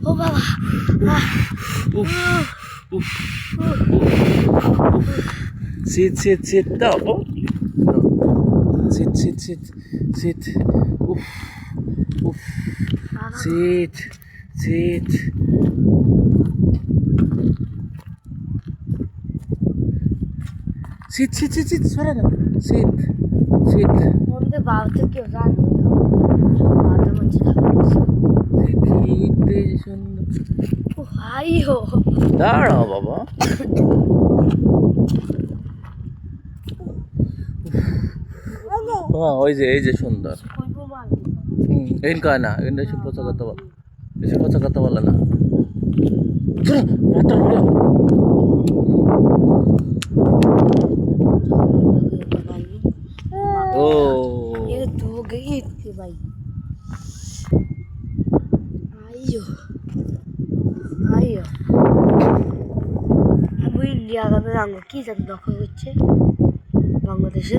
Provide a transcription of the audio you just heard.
ও বাবা উফ উফ sit দাও sit উফ উফ sit সরে না sit আমাদের বাবা তো কেউ জানো বাবা মঞ্চে দেখতে সুন্দর ও আইও দাঁড়াও বাবা হ্যাঁ ওই যে সুন্দর इनका ना इनका शुभ पचा करता वाला इसे पचा करता वाला ना वाटर वाला ओ ये तो गई थी भाई आइयो अब इंडिया का रंग की जब दखल হচ্ছে বাংলাদেশে